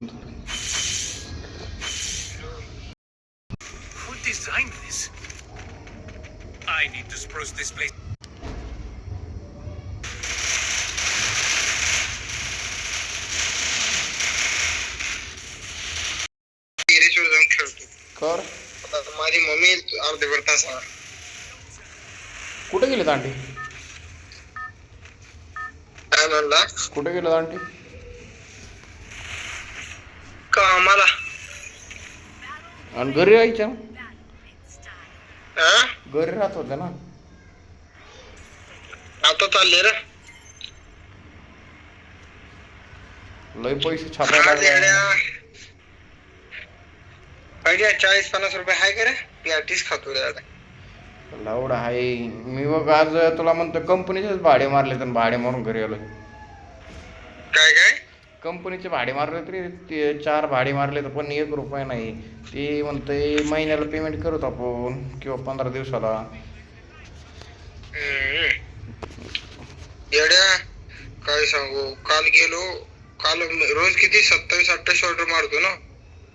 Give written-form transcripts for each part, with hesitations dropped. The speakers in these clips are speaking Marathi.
Who designed this? I need to spruce this place. जाऊन खेळतो. कर आता माझी मम्मी अर्धभर तासावर. कुठे गेले दांडी? काय म्हणला? कुठे गेलं दांडी? कामाला. आणि घरी राहायच्या ना? हा? घरी राहत होत्या ना? आता चालले रे. लय पैसे छापायला आयडिया 40-50 रुपये आहे का रे? पॅटीस खातो रे आता. लावडा आहे. मी बघ आज तुला म्हणतो कंपनीचेच भाडे मारले तर भाडे मारून घरी आलोय. काय काय? कंपनीचे भाडे मारले तरी ते 4 भाडे मारले तर पण 1 रुपया नाही. ते म्हणतंय महिन्याला पेमेंट करत आपण किंवा 15 दिवसाला. येड्या काय सांगू, काल गेलो. काल रोज किती 27-28 ऑर्डर मारतो ना.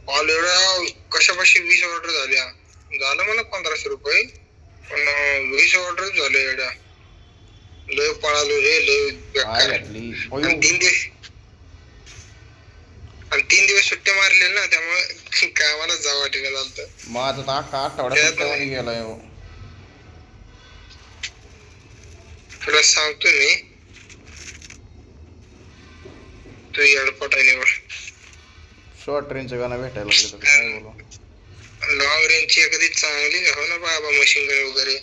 काल एवढ्या कशापाशी 20 ऑर्डर झाल्या. झालं मला 1500 रुपये, पण 20 ऑर्डर झाले. एवढ्या लय पळालो रे, लय बेकार. आणि 3 दिवस सुट्ट्या मारले ना, त्यामुळे कामाला जा वाटेला झालं. माझं तर अख्खा आठवड्यात सुट्ट्यामध्ये गेलाय. तुला सांगतो मी, तू एअरपोर्ट आहे निवड. शॉर्ट ट्रेनचं गाणं भेटायला लागलं तर काय बोलू. लॉंग रेंजची एखादी चांगली हो ना बाबा, मशीन गन वगैरे,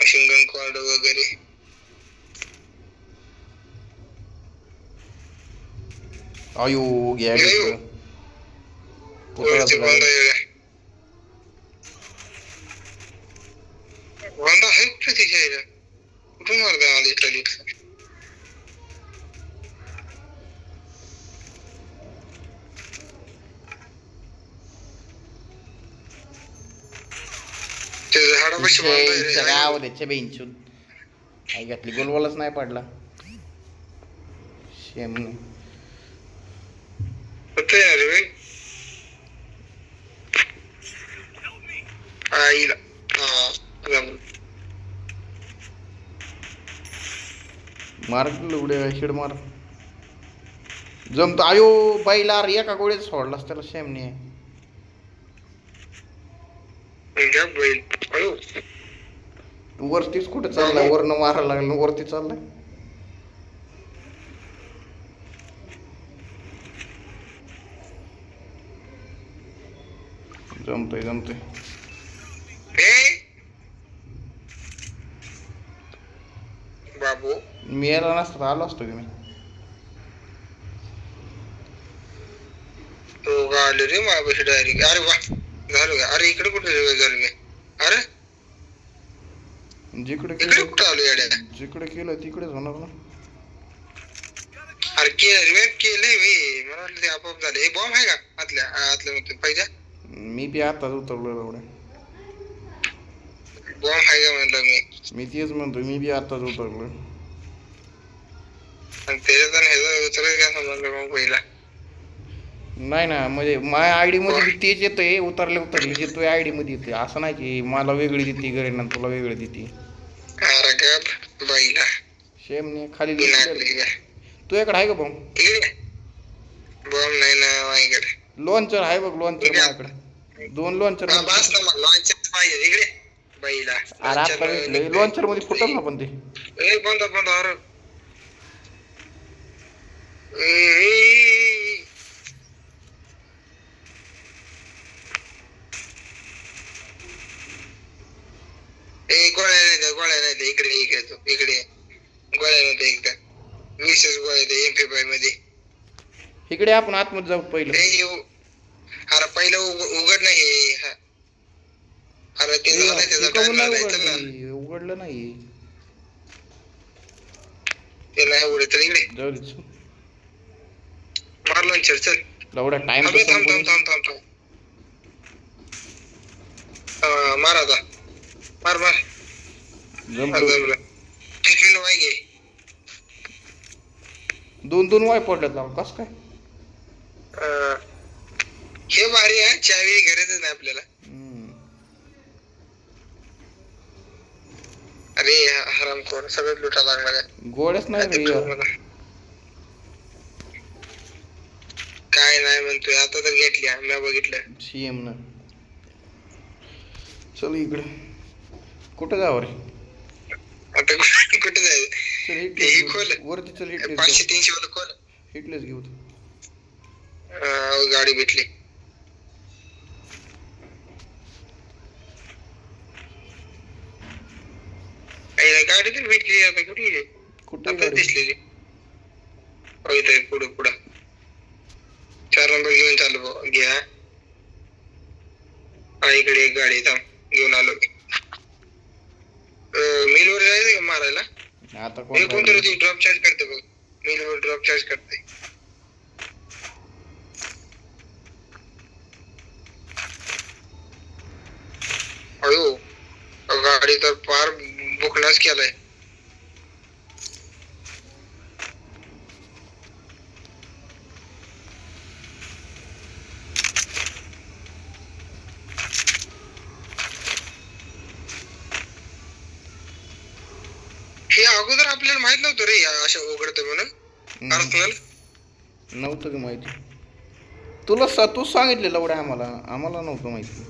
मशीन गन क्वाड वगैरे. आयु घ्या वांदा आहे तिच्या कुठून मारता आली इटली. गाव त्याच्या बेंचून आई घातली, गोलवालच नाही पडला. शेम मार उड्या शिड मार जमतो. आयो बाईला एका गोळीत सोडलास त्याला. शेमने वरतीच कुठे चाललाय? वरनं मारायला लागलं, वरती चाललाय. जमतोय जमतोय. बाबू मी यायला नसता आलो असतो की मी. तो गाले रे माझ्यापाशी डायरेक्ट. अरे वा झालं का? अरे इकडे कुठे झालं मी? अरे जिकडे इकडे कुठं आलो येड्या? जिकडे केलं तिकडेच होणार ना. अरे केलंय मी, मला वाटलं ते आपोआप झालं. हे बॉम्ब आहे का आतल्या मध्ये पाहिजे? मी बी आताच उतरलो एवढ्या. बॉम्ब आहे का म्हणलं मी तेच म्हणतो, मी बी आताच उतरलो. आणि त्याच्यात ह्याचा उतरायचं काय समजलं मग पहिला? नाही ना, म्हणजे माझ्या आयडी मध्ये तेच येतंय, उतरले जे तुझ्या आयडी मध्ये येते. असं नाही की मला वेगळी देते घरी ना तुला वेगळी देते. अरे का बाईला शेमने खाली तुझ्याकडे आहे का बॉम्ब? बॉम्ब नाही ना माझ्याकडे. लॉन्चर आहे बघ, लॉन्चर माझ्याकडे 2 लॉन्चर. बस ना मग लॉन्चर पाहिजे इकडे बाईला. अरे आता भेटले लॉन्चर मध्ये फुटल ना पण ते. बंद अरे गोळ्या नाही इकडे तू इकडे. गोळ्या नाही एकदा 20 गोळ्या दे MP5 मध्ये. इकडे आपण आतमध्ये जाऊ पहिलं. अरे पहिलं उघड नाही. अरे ते झालं त्याचा टाइम लागला. उघडलं नाही ते नाही उघडत तर इकडे जाऊ दे. मार लॉन्चर चल. एवढा टाइम थांब. मार आता. मार जमलं. टिफिन वाय घे. 2 वाय पडल्यात ना. कस काय? हे भारी आहे, चावी गरजच नाही आपल्याला. हम्म. अरे हरामखोर, सगळं लुटा लागला काय. गोळ्याच नाही रे आता यार. मला काय नाही म्हणतोय, आता तर घेतली मी बघितलं. सीएम न. चल इकडे. कुठं जावं रे? आता कुठे जायचं? चल हे हिटलेस खोल. घेऊ. वरती चल हिटलेस 500-300 वाला खोल. हिटलेस घेऊ. गाडी भेटली. गाडी तर भेटली, आता कुठली आहे? कुठे आता गाडी? दिसलेली. इथे पुढं पुढं 4 नंबर घेऊन चालू भाऊ, घ्या. हा इकडे एक गाडी थांब, घेऊन आलो. मिलवर जायचं का मारायला? आता हे कोण कोणतरी ड्रॉप चार्ज करते बघ, मिलवर ड्रॉप चार्ज करते. अयो, गाडी तर फार बुकनाच केलाय. हे अगोदर आपल्याला माहित नव्हतं रे अशा उघडतं म्हणून. अर्सनल नव्हतं का माहिती? तू सांगितलेलं एवढं आम्हाला नव्हतं माहिती.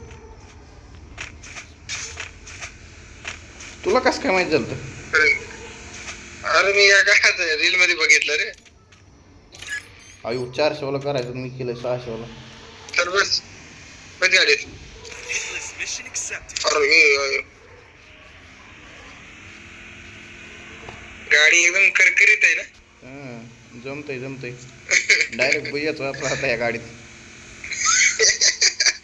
तुला कसं काय माहित झालं? अरे मी या काय रील मध्ये बघितलं रे. अयो 400 वाला करायचं, मी केलं 600 वाला. तर बस कधी गाडीत. Hitless mission accepted. अरे गाडी एकदम करकरीत आहे ना. जमतय डायरेक्ट बुयाचा राहता या गाडीत.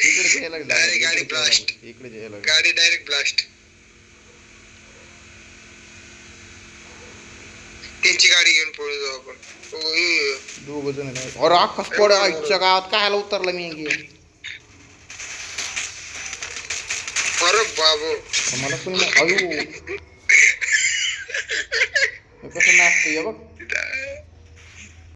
इकडे जायला लागलं. Direct गाडी blast. इकडे जायला लागलं. गाडी डायरेक्ट ब्लास्ट. त्यांची गाडी घेऊन पळू जाऊ आपण. दोघ जण आहेत. अरे आकाश पड आजच्या गावात कायला उतरला मी. अरे बाबू, मला पण अयो कसं नाचतंय बघ.